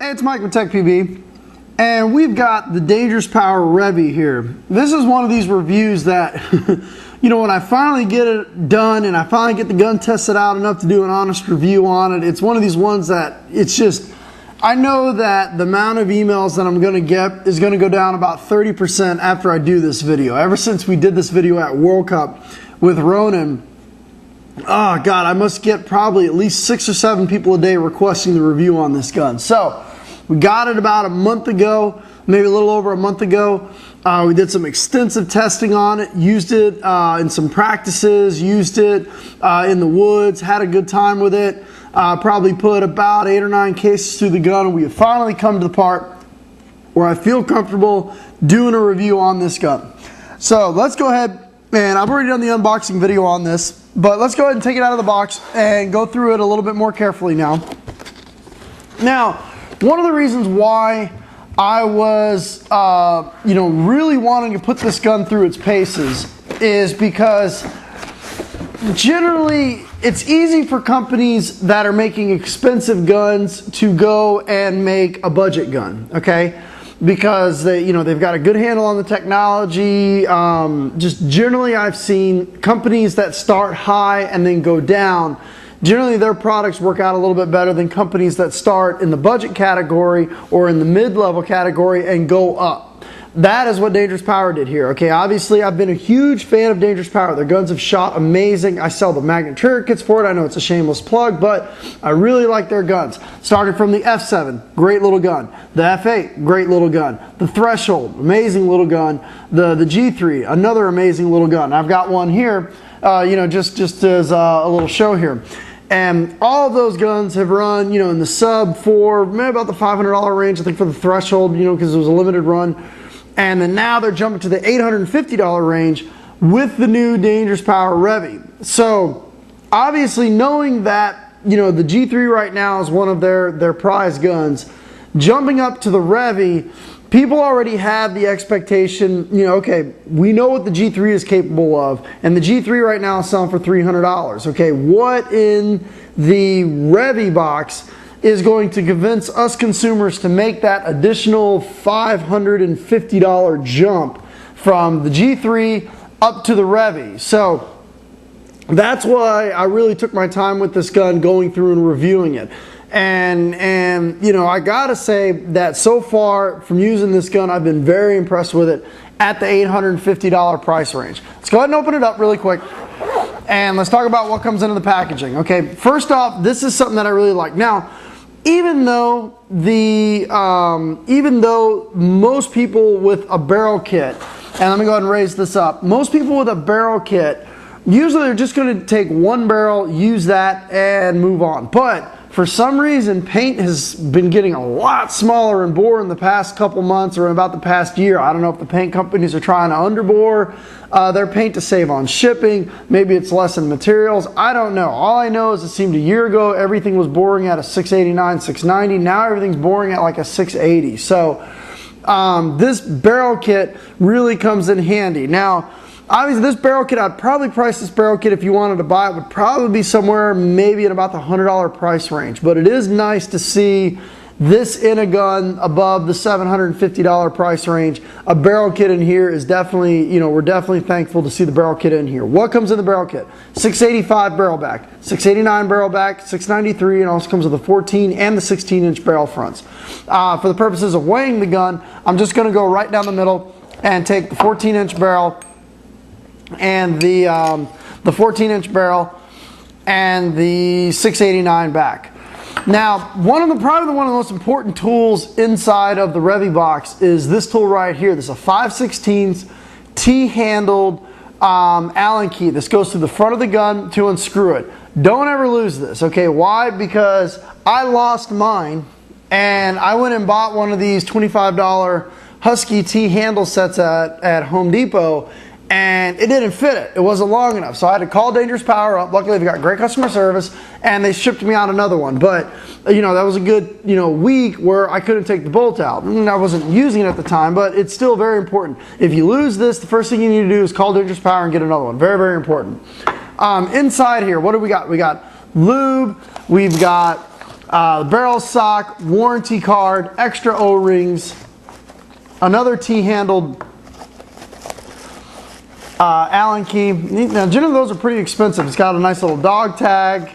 Hey, it's Mike with Tech PB, and we've got the Dangerous Power Revy here. This is one of these reviews that, you know, when I finally get it done and I finally get the gun tested out enough to do an honest review on it, it's one of these ones that it's just, I know that the amount of emails that I'm going to get is going to go down about 30% after I do this video. Ever since we did this video at World Cup with Ronan, oh God, I must get probably at least 6 or 7 people a day requesting the review on this gun. So we got it about a month ago, maybe a little over a month ago. We did some extensive testing on it, used it in some practices, used it in the woods, had a good time with it. Probably put about 8 or 9 cases through the gun, and we have finally come to the part where I feel comfortable doing a review on this gun. So let's go ahead, and I've already done the unboxing video on this, but let's go ahead and take it out of the box and go through it a little bit more carefully now. Now, one of the reasons why I was, you know, really wanting to put this gun through its paces is because generally it's easy for companies that are making expensive guns to go and make a budget gun, okay? Because they, you know, they've got a good handle on the technology. Just generally I've seen companies that start high and then go down. Generally their products work out a little bit better than companies that start in the budget category or in the mid-level category and go up. That is what Dangerous Power did here. Okay, obviously I've been a huge fan of Dangerous Power. Their guns have shot amazing. I sell the magnet trigger kits for it. I know it's a shameless plug, but I really like their guns. Started from the F7, great little gun. The F8, great little gun. The Threshold, amazing little gun. The G3, another amazing little gun. I've got one here, you know, just as a little show here. And all of those guns have run, you know, in the sub for maybe about the $500 range, I think, for the Threshold, you know, because it was a limited run. And then now they're jumping to the $850 range with the new Dangerous Power Revy. So obviously knowing that, you know, the G3 right now is one of their prize guns, jumping up to the Revy, people already have the expectation, you know, okay, we know what the G3 is capable of, and the G3 right now is selling for $300. Okay, what in the Revy box is going to convince us consumers to make that additional $550 jump from the G3 up to the Revy? So that's why I really took my time with this gun, going through and reviewing it. And you know, I gotta say that so far from using this gun, I've been very impressed with it at the $850 price range. Let's go ahead and open it up really quick, and let's talk about what comes into the packaging. Okay, first off, this is something that I really like. Now, even though most people with a barrel kit, and let me go ahead and raise this up, most people with a barrel kit, usually they're just going to take one barrel, use that, and move on. But for some reason, paint has been getting a lot smaller in bore in the past couple months, or about the past year. I don't know if the paint companies are trying to underbore their paint to save on shipping. Maybe it's less in materials. I don't know. All I know is it seemed a year ago everything was boring at a 689, 690. Now everything's boring at like a 680. So this barrel kit really comes in handy. Now, obviously this barrel kit, I'd probably price this barrel kit, if you wanted to buy it, would probably be somewhere maybe at about the $100 price range. But it is nice to see this in a gun above the $750 price range. A barrel kit in here is definitely, you know, we're definitely thankful to see the barrel kit in here. What comes in the barrel kit? 685 barrel back, 689 barrel back, 693, and also comes with a 14 and the 16-inch barrel fronts. For the purposes of weighing the gun, I'm just going to go right down the middle and take the 14-inch barrel and the 14-inch barrel and the 689 back. Now, probably one of the most important tools inside of the Revy box is this tool right here. This is a 5/16 T-handled Allen key. This goes through the front of the gun to unscrew it. Don't ever lose this, okay? Why? Because I lost mine, and I went and bought one of these $25 Husky T-handle sets at Home Depot, and it didn't fit it. It wasn't long enough. So I had to call Dangerous Power up. Luckily, they've got great customer service, and they shipped me out another one. But, you know, that was a good, you know, week where I couldn't take the bolt out. And I wasn't using it at the time, but it's still very important. If you lose this, the first thing you need to do is call Dangerous Power and get another one. Very, very important. Inside here, what do we got? We got lube. We've got barrel sock, warranty card, extra O-rings, another T-handled Allen key. Now, generally those are pretty expensive. It's got a nice little dog tag,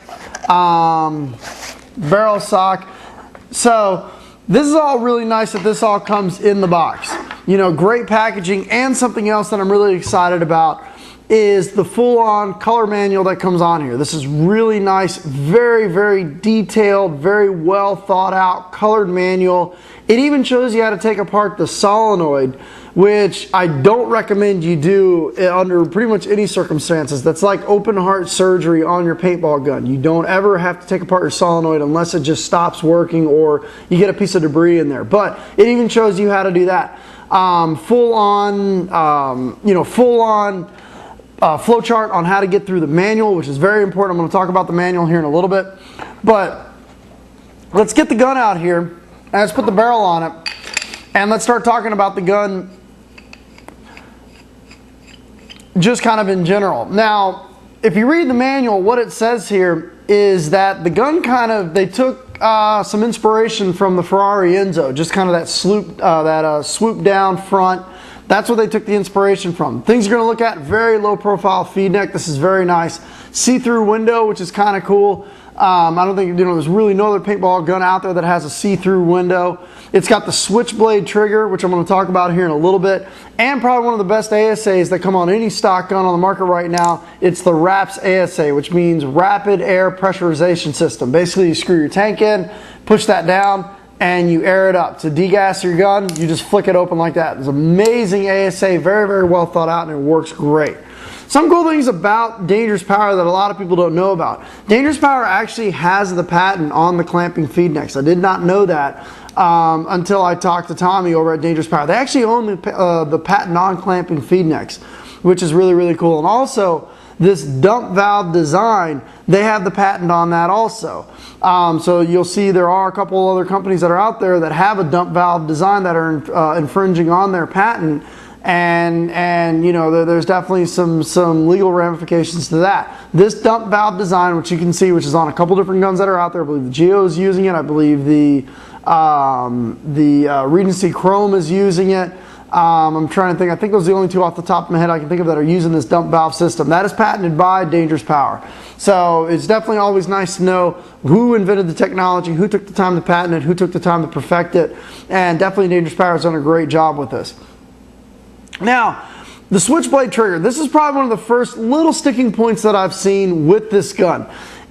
barrel sock. So this is all really nice that this all comes in the box. You know, great packaging. And something else that I'm really excited about is the full-on color manual that comes on here. This is really nice, very, very detailed, very well thought out colored manual. It even shows you how to take apart the solenoid, which I don't recommend you do under pretty much any circumstances. That's like open heart surgery on your paintball gun. You don't ever have to take apart your solenoid unless it just stops working or you get a piece of debris in there. But it even shows you how to do that. Full-on, you know, full-on flow chart on how to get through the manual, which is very important. I'm going to talk about the manual here in a little bit. But let's get the gun out here and let's put the barrel on it. And let's start talking about the gun just kind of in general. Now, if you read the manual, what it says here is that the gun kind of, they took some inspiration from the Ferrari Enzo, just kind of that swoop down front. That's what they took the inspiration from. Things you're going to look at, very low profile feed neck. This is very nice. See-through window, which is kind of cool. I don't think, you know, there's really no other paintball gun out there that has a see-through window. It's got the switchblade trigger, which I'm going to talk about here in a little bit. And probably one of the best ASAs that come on any stock gun on the market right now. It's the RAPS ASA, which means Rapid Air Pressurization System. Basically, you screw your tank in, push that down, and you air it up. To degas your gun, you just flick it open like that. It's amazing ASA, very, very well thought out, and it works great. Some cool things about Dangerous Power that a lot of people don't know about. Dangerous Power actually has the patent on the clamping feed necks. I did not know that until I talked to Tommy over at Dangerous Power. They actually own the patent on clamping feed necks, which is really, really cool. And also, this dump valve design, they have the patent on that also. So you'll see there are a couple other companies that are out there that have a dump valve design that are infringing on their patent. And you know, there's definitely some legal ramifications to that. This dump valve design, which you can see, which is on a couple different guns that are out there. I believe the Geo is using it. I believe the Regency Chrome is using it. I'm trying to think. I think those are the only two off the top of my head I can think of that are using this dump valve system. That is patented by Dangerous Power. So it's definitely always nice to know who invented the technology, who took the time to patent it, who took the time to perfect it, and definitely Dangerous Power has done a great job with this. Now, the switchblade trigger. This is probably one of the first little sticking points that I've seen with this gun.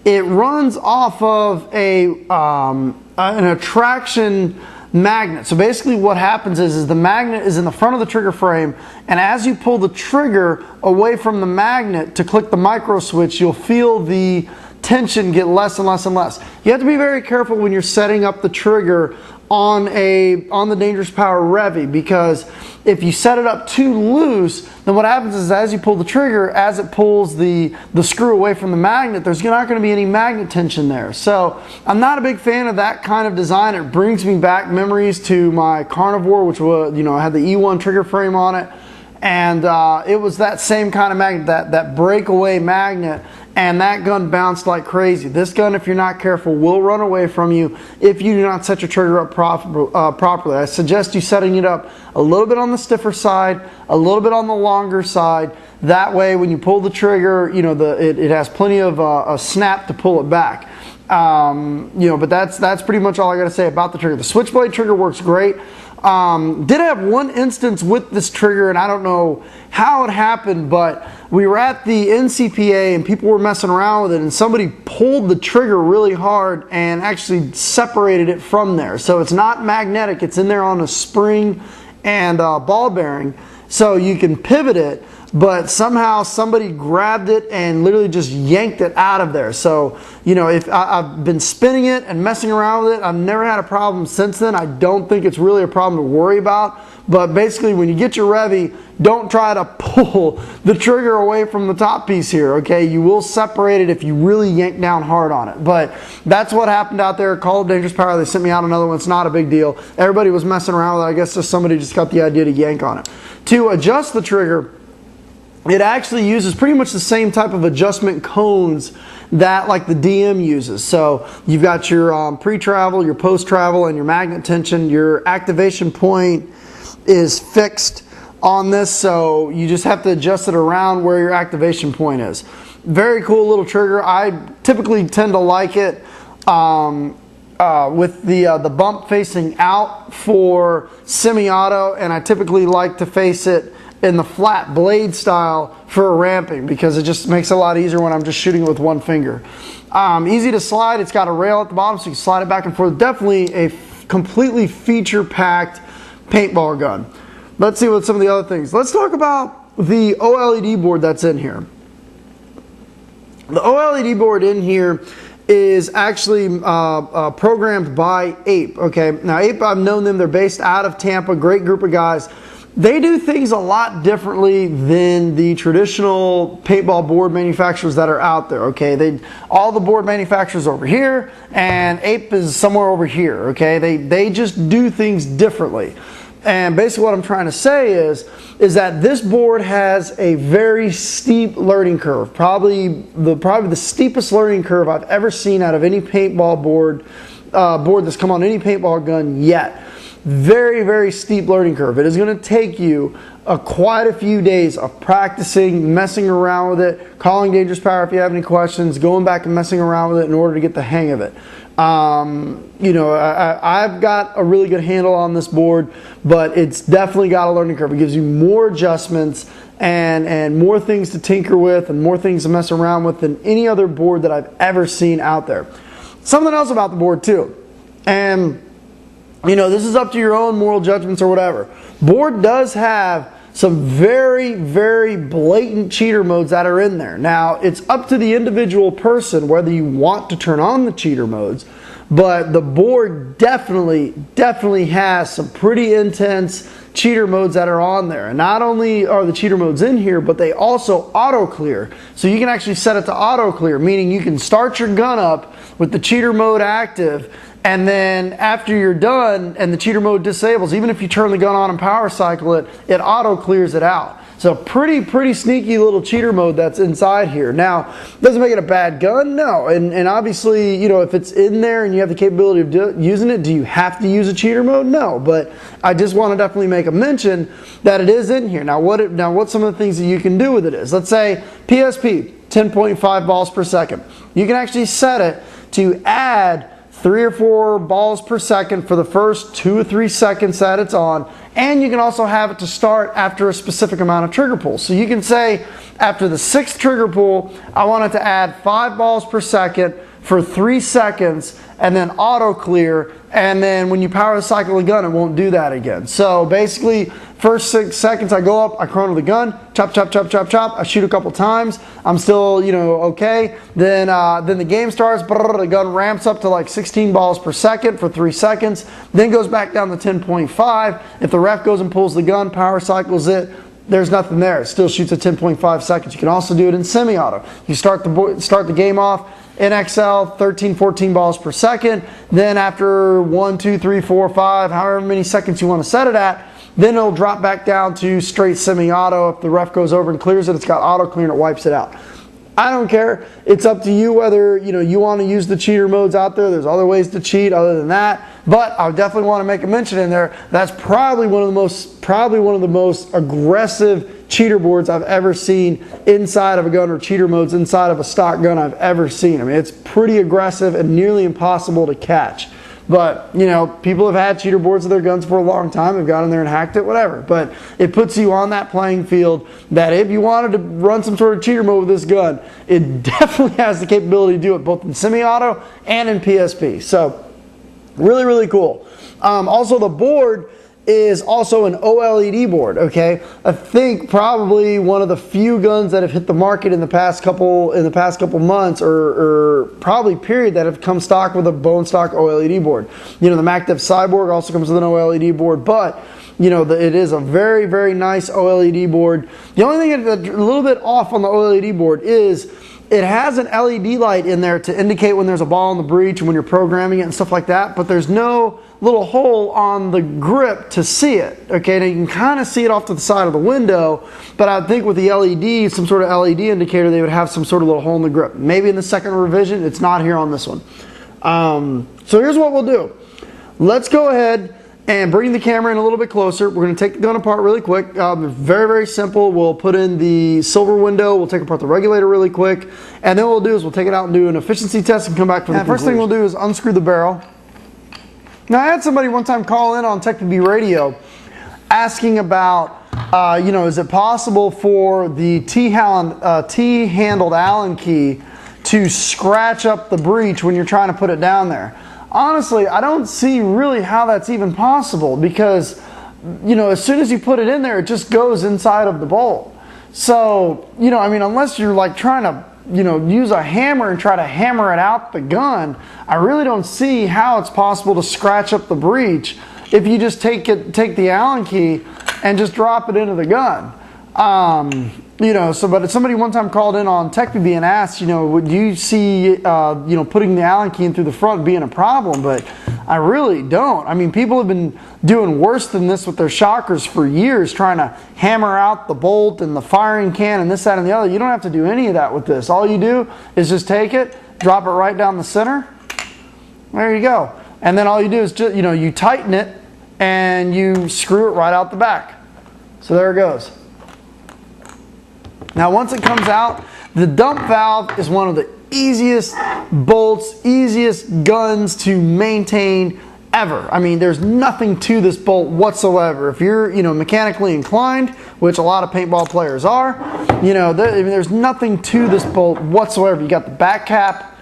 It runs off of an attraction magnet. So basically what happens is the magnet is in the front of the trigger frame, and as you pull the trigger away from the magnet to click the micro switch, you'll feel the tension get less and less and less. You have to be very careful when you're setting up the trigger on the Dangerous Power Revy, because if you set it up too loose, then what happens is as you pull the trigger, as it pulls the screw away from the magnet, there's not going to be any magnet tension there. So I'm not a big fan of that kind of design. It brings me back memories to my Carnivore, which was, you know, I had the E1 trigger frame on it, and it was that same kind of magnet, that breakaway magnet. And that gun bounced like crazy. This gun, if you're not careful, will run away from you if you do not set your trigger up properly. I suggest you setting it up a little bit on the stiffer side, a little bit on the longer side. That way, when you pull the trigger, you know, it has plenty of a snap to pull it back. You know, but that's pretty much all I got to say about the trigger. The switchblade trigger works great. Did have one instance with this trigger, and I don't know how it happened, but we were at the NCPA and people were messing around with it, and somebody pulled the trigger really hard and actually separated it from there. So it's not magnetic, it's in there on a spring and ball bearing, so you can pivot it, but somehow somebody grabbed it and literally just yanked it out of there. So, you know, if I've been spinning it and messing around with it, I've never had a problem since then. I don't think it's really a problem to worry about. But basically, when you get your Revy, don't try to pull the trigger away from the top piece here, okay? You will separate it if you really yank down hard on it. But that's what happened out there. Call of Dangerous Power. They sent me out another one. It's not a big deal. Everybody was messing around with it. I guess just somebody just got the idea to yank on it. To adjust the trigger, it actually uses pretty much the same type of adjustment cones that like the DM uses. So you've got your pre-travel, your post-travel, and your magnet tension. Your activation point is fixed on this, so you just have to adjust it around where your activation point is. Very cool little trigger. I typically tend to like it with the bump facing out for semi-auto, and I typically like to face it in the flat blade style for ramping because it just makes it a lot easier when I'm just shooting it with one finger. Easy to slide. It's got a rail at the bottom so you can slide it back and forth. Definitely a completely feature-packed paintball gun. Let's see what some of the other things. Let's talk about the OLED board that's in here. The OLED board in here is actually programmed by Ape. Okay, now Ape, I've known them. They're based out of Tampa. Great group of guys. They do things a lot differently than the traditional paintball board manufacturers that are out there. Okay, all the board manufacturers over here, and Ape is somewhere over here. Okay, they just do things differently. And basically what I'm trying to say is that this board has a very steep learning curve. Probably the steepest learning curve I've ever seen out of any paintball board that's come on any paintball gun yet. Very, very steep learning curve. It is going to take you quite a few days of practicing, messing around with it, calling Dangerous Power if you have any questions, going back and messing around with it in order to get the hang of it. You know, I've got a really good handle on this board, but it's definitely got a learning curve. It gives you more adjustments and more things to tinker with and more things to mess around with than any other board that I've ever seen out there. Something else about the board too, and you know, this is up to your own moral judgments or whatever. Board does have some very, very blatant cheater modes that are in there. Now, it's up to the individual person whether you want to turn on the cheater modes, but the board definitely has some pretty intense cheater modes that are on there. And not only are the cheater modes in here, but they also auto clear. So you can actually set it to auto clear, meaning you can start your gun up with the cheater mode active, and then after you're done and the cheater mode disables, even if you turn the gun on and power cycle it, it auto clears it out. So pretty sneaky little cheater mode that's inside here. Now, doesn't make it a bad gun? No. And obviously, you know, if it's in there and you have the capability of using it, do you have to use a cheater mode? No. But I just want to definitely make a mention that it is in here. Now, what some of the things that you can do with it is, let's say PSP, 10.5 balls per second. You can actually set it to add 3 or 4 balls per second for the first 2 or 3 seconds that it's on, and you can also have it to start after a specific amount of trigger pulls. So you can say after the 6th trigger pull, I want it to add 5 balls per second for 3 seconds and then auto clear, and then when you power cycle the gun, it won't do that again. So basically, first 6 seconds I go up, I chrono the gun, chop, chop, chop, chop, chop, I shoot a couple times, I'm still, you know, okay. Then the game starts, the gun ramps up to like 16 balls per second for 3 seconds, then goes back down to 10.5. If the ref goes and pulls the gun, power cycles it, there's nothing there. It still shoots at 10.5 seconds. You can also do it in semi-auto. You start the game off in XL, 13, 14 balls per second. Then after 1, 2, 3, 4, 5, however many seconds you want to set it at, then it'll drop back down to straight semi-auto. If the ref goes over and clears it, it's got auto clear and it wipes it out. I don't care. It's up to you whether you want to use the cheater modes out there. There's other ways to cheat other than that. But I definitely want to make a mention in there. That's probably one of the most aggressive cheater boards I've ever seen inside of a gun, or cheater modes inside of a stock gun I've ever seen. I mean, it's pretty aggressive and nearly impossible to catch. But, you know, people have had cheater boards of their guns for a long time. They've got in there and hacked it, whatever. But it puts you on that playing field that if you wanted to run some sort of cheater mode with this gun, it definitely has the capability to do it both in semi-auto and in PSP. So, really, really cool. Also, the board is also an OLED board, okay? I think probably one of the few guns that have hit the market in the past couple months, or probably period, that have come stock with a bone stock OLED board. You know, the MacDev Cyborg also comes with an OLED board, but you know, it is a very, very nice OLED board. The only thing that's a little bit off on the OLED board is it has an LED light in there to indicate when there's a ball in the breach and when you're programming it and stuff like that, but there's no little hole on the grip to see it. Okay, now you can kind of see it off to the side of the window, but I think with the LED, some sort of LED indicator, they would have some sort of little hole in the grip. Maybe in the second revision, it's not here on this one. So here's what we'll do. Let's go ahead and bring the camera in a little bit closer. We're going to take the gun apart really quick. Very, very simple. We'll put in the silver window. We'll take apart the regulator really quick. And then what we'll do is we'll take it out and do an efficiency test and come back for the first thing we'll do is unscrew the barrel. Now, I had somebody one time call in on TechPB Radio asking about, you know, is it possible for the T-handled Allen key to scratch up the breech when you're trying to put it down there? Honestly, I don't see really how that's even possible because, you know, as soon as you put it in there, it just goes inside of the bolt. So, you know, I mean, unless you're like trying to, you know, use a hammer and try to hammer it out the gun, I really don't see how it's possible to scratch up the breech if you just take the Allen key and just drop it into the gun. You know, so, but if somebody one time called in on TechPB and asked, you know, would you see, you know, putting the Allen key in through the front being a problem? But I really don't. I mean, people have been doing worse than this with their shockers for years, trying to hammer out the bolt and the firing can and this, that, and the other. You don't have to do any of that with this. All you do is just take it, drop it right down the center. There you go. And then all you do is just, you know, you tighten it and you screw it right out the back. So there it goes. Now once it comes out, the dump valve is one of the easiest bolts, easiest guns to maintain ever. I mean, there's nothing to this bolt whatsoever. If you're, you know, mechanically inclined, which a lot of paintball players are, you know, there's nothing to this bolt whatsoever. You got the back cap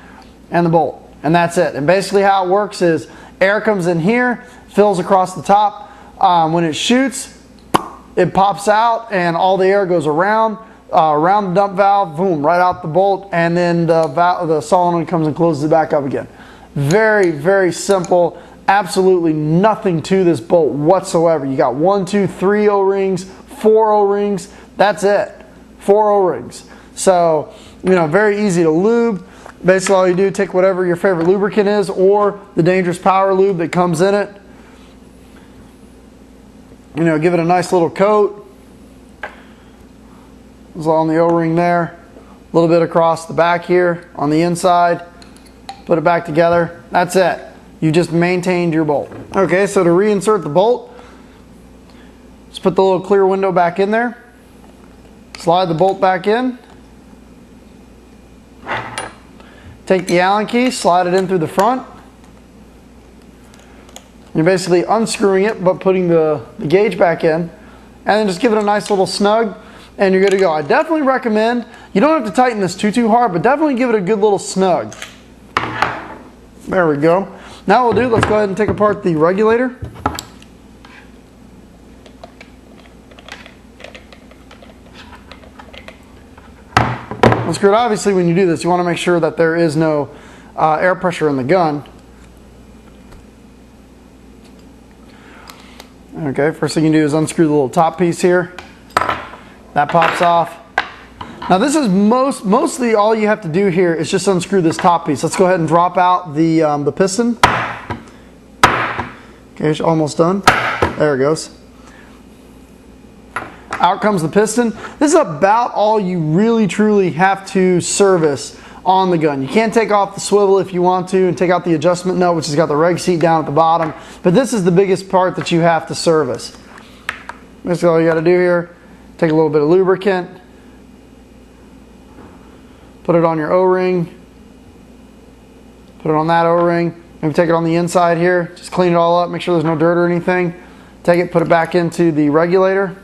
and the bolt, and that's it. And basically how it works is air comes in here, fills across the top. When it shoots, it pops out and all the air goes around the dump valve, boom, right out the bolt, and then the solenoid comes and closes it back up again. Very, very simple. Absolutely nothing to this bolt whatsoever. You got 1, 2, 3 O-rings, 4 O-rings. That's it. 4 O-rings. So, you know, very easy to lube. Basically all you do, take whatever your favorite lubricant is or the Dangerous Power lube that comes in it. You know, give it a nice little coat. It's on the O-ring there, a little bit across the back here on the inside. Put it back together. That's it. You just maintained your bolt. Okay, so to reinsert the bolt, just put the little clear window back in there. Slide the bolt back in. Take the Allen key, slide it in through the front. You're basically unscrewing it but putting the gauge back in. And then just give it a nice little snug. And you're good to go. I definitely recommend, you don't have to tighten this too hard, but definitely give it a good little snug. There we go. Now what we'll do, let's go ahead and take apart the regulator. Unscrew it. Obviously when you do this, you want to make sure that there is no air pressure in the gun. Okay, first thing you do is unscrew the little top piece here. That pops off. Now this is mostly all you have to do here is just unscrew this top piece. Let's go ahead and drop out the piston. Okay, it's almost done. There it goes. Out comes the piston. This is about all you really truly have to service on the gun. You can take off the swivel if you want to and take out the adjustment nut, which has got the reg seat down at the bottom. But this is the biggest part that you have to service. That's all you got to do here. Take a little bit of lubricant, put it on your O-ring, put it on that O-ring, maybe take it on the inside here, just clean it all up, make sure there's no dirt or anything. Take it, put it back into the regulator.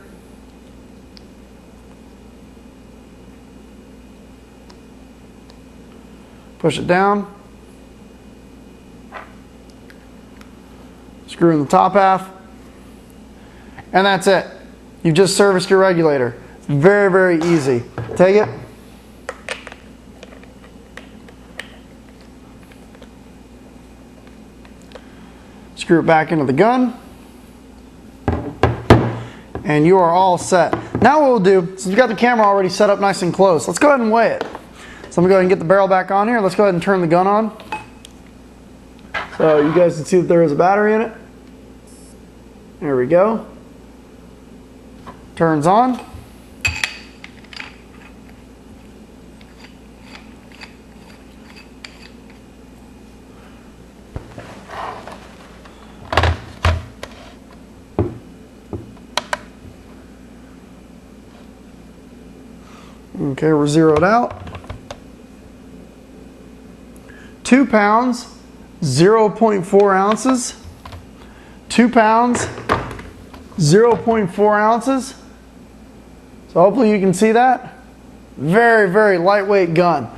Push it down. Screw in the top half. And that's it. You've just serviced your regulator. Very, very easy. Take it. Screw it back into the gun. And you are all set. Now what we'll do, since we've got the camera already set up nice and close, let's go ahead and weigh it. So I'm going to go ahead and get the barrel back on here. Let's go ahead and turn the gun on. So you guys can see that there is a battery in it. There we go. Turns on. Okay, we're zeroed out. 2 pounds, 0.4 ounces. 2 pounds, 0.4 ounces. So hopefully you can see that. Very, very lightweight gun.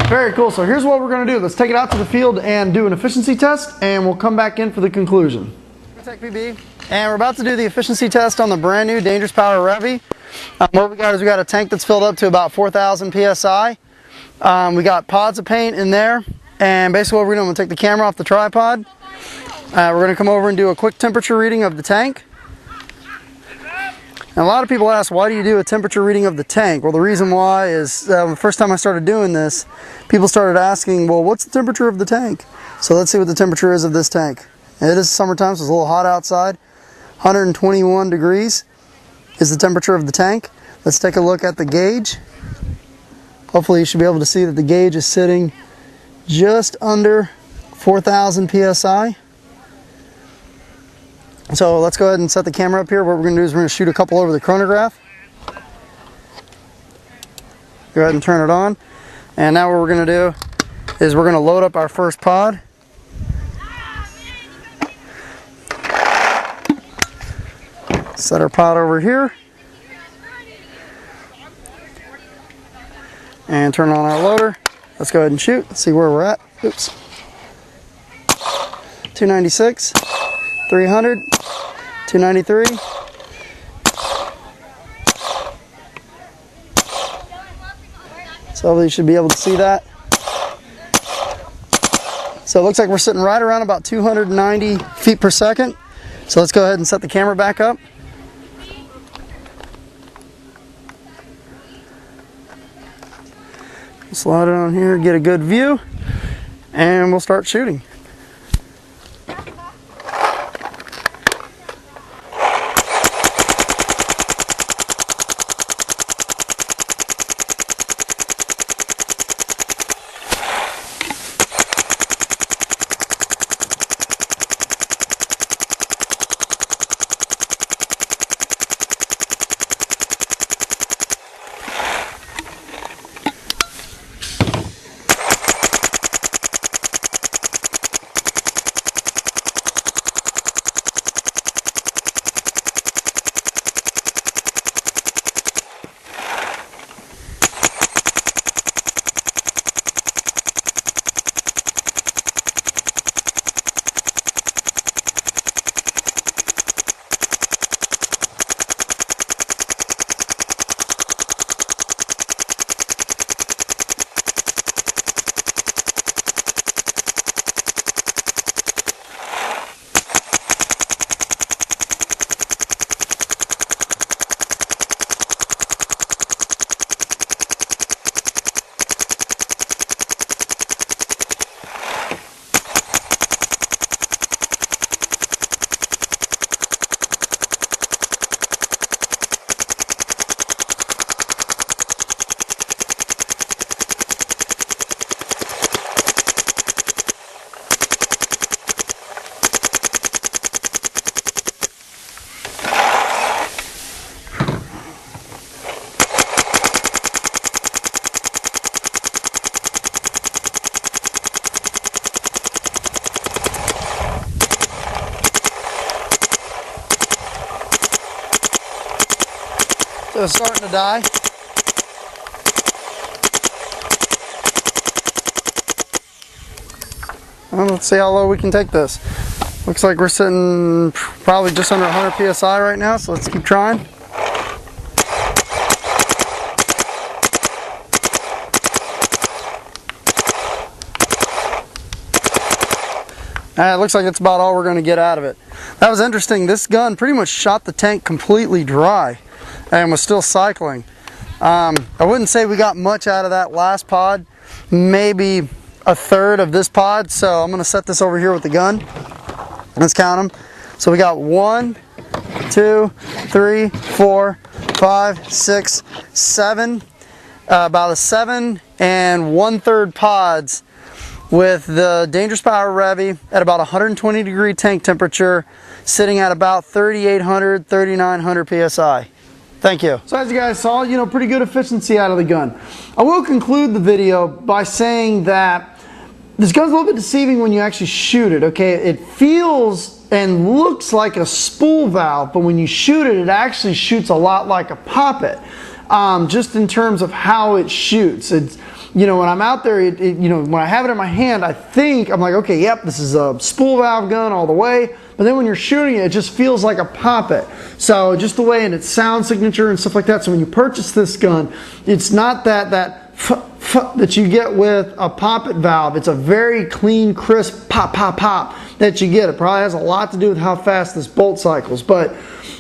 Very cool. So here's what we're going to do. Let's take it out to the field and do an efficiency test, and we'll come back in for the conclusion. Tech PB, and we're about to do the efficiency test on the brand new Dangerous Power Revy. What we got is we got a tank that's filled up to about 4,000 psi. We got pods of paint in there, and basically what we're doing, I'm going to take the camera off the tripod. We're going to come over and do a quick temperature reading of the tank. And a lot of people ask, why do you do a temperature reading of the tank? Well, the reason why is the first time I started doing this, people started asking, well, what's the temperature of the tank? So let's see what the temperature is of this tank. It is summertime, so it's a little hot outside. 121 degrees is the temperature of the tank. Let's take a look at the gauge. Hopefully you should be able to see that the gauge is sitting just under 4,000 psi. So let's go ahead and set the camera up here. What we're going to do is we're going to shoot a couple over the chronograph. Go ahead and turn it on. And now what we're going to do is we're going to load up our first pod. Set our pod over here. And turn on our loader. Let's go ahead and shoot. Let's see where we're at. Oops. 296, 300, 293. So you should be able to see that. So it looks like we're sitting right around about 290 feet per second. So let's go ahead and set the camera back up. Slide it on here, get a good view, and we'll start shooting. So it's starting to die. Well, let's see how low we can take this. Looks like we're sitting probably just under 100 psi right now, so let's keep trying. It looks like that's about all we're going to get out of it. That was interesting. This gun pretty much shot the tank completely dry and was still cycling. I wouldn't say we got much out of that last pod, maybe a third of this pod. So I'm going to set this over here with the gun. Let's count them. So we got 1, 2, 3, 4, 5, 6, 7. About a 7 1/3 pods with the Dangerous Power Revy at about 120 degree tank temperature, sitting at about 3,800, 3,900 PSI. Thank you. So as you guys saw, pretty good efficiency out of the gun. I will conclude the video by saying that this gun's a little bit deceiving when you actually shoot it, okay? It feels and looks like a spool valve, but when you shoot it, it actually shoots a lot like a poppet. Just in terms of how it shoots. It's, when I'm out there, when I have it in my hand, I'm like, okay, yep, this is a spool valve gun all the way. But then when you're shooting it, it just feels like a poppet. So just the way in its sound signature and stuff like that. So when you purchase this gun, it's not that that you get with a poppet valve. It's a very clean, crisp pop, pop, pop that you get. It probably has a lot to do with how fast this bolt cycles. But,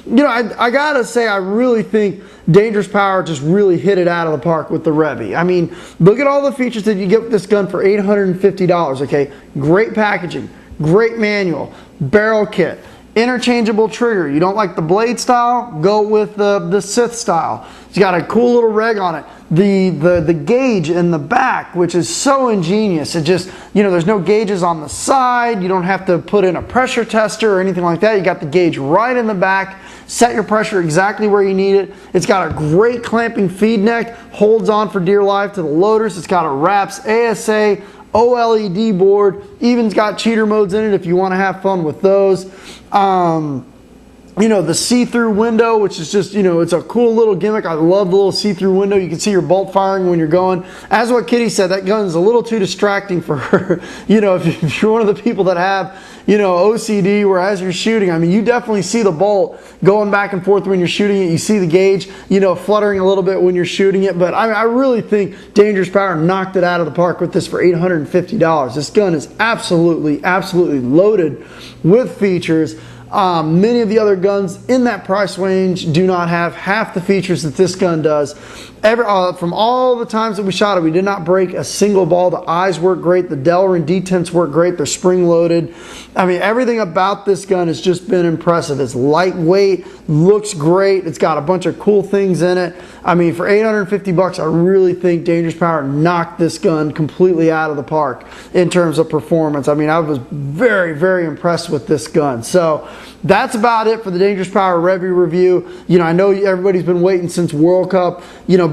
I gotta say, I really think Dangerous Power just really hit it out of the park with the Revy. I mean, look at all the features that you get with this gun for $850, okay? Great packaging, great manual, barrel kit, interchangeable trigger. You don't like the blade style? Go with the Sith style. It's got a cool little reg on it. The gauge in the back, which is so ingenious. It just, there's no gauges on the side. You don't have to put in a pressure tester or anything like that. You got the gauge right in the back. Set your pressure exactly where you need it. It's got a great clamping feed neck. Holds on for dear life to the loaders. It's got a RAPS ASA OLED board. Even's got cheater modes in it if you want to have fun with those. The see-through window, which is just, it's a cool little gimmick. I love the little see-through window. You can see your bolt firing when you're going. As what Kitty said, that gun is a little too distracting for her. If you're one of the people that have, OCD, where as you're shooting, I mean, you definitely see the bolt going back and forth when you're shooting it. You see the gauge, fluttering a little bit when you're shooting it. But I really think Dangerous Power knocked it out of the park with this for $850. This gun is absolutely loaded with features. Many of the other guns in that price range do not have half the features that this gun does. From all the times that we shot it, we did not break a single ball. The eyes work great. The Delrin detents work great. They're spring loaded. I mean, everything about this gun has just been impressive. It's lightweight, looks great. It's got a bunch of cool things in it. I mean, for $850, I really think Dangerous Power knocked this gun completely out of the park in terms of performance. I mean, I was very impressed with this gun. So that's about it for the Dangerous Power Revy review. I know everybody's been waiting since World Cup.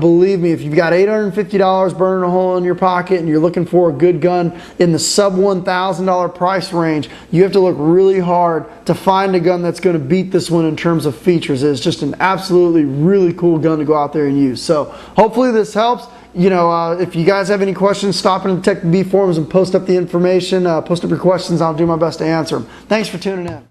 Believe me, if you've got $850 burning a hole in your pocket and you're looking for a good gun in the sub $1,000 price range, you have to look really hard to find a gun that's going to beat this one in terms of features. It's just an absolutely really cool gun to go out there and use. So hopefully this helps. If you guys have any questions, stop in the Tech B forums and post up the information. Post up your questions. I'll do my best to answer them. Thanks for tuning in.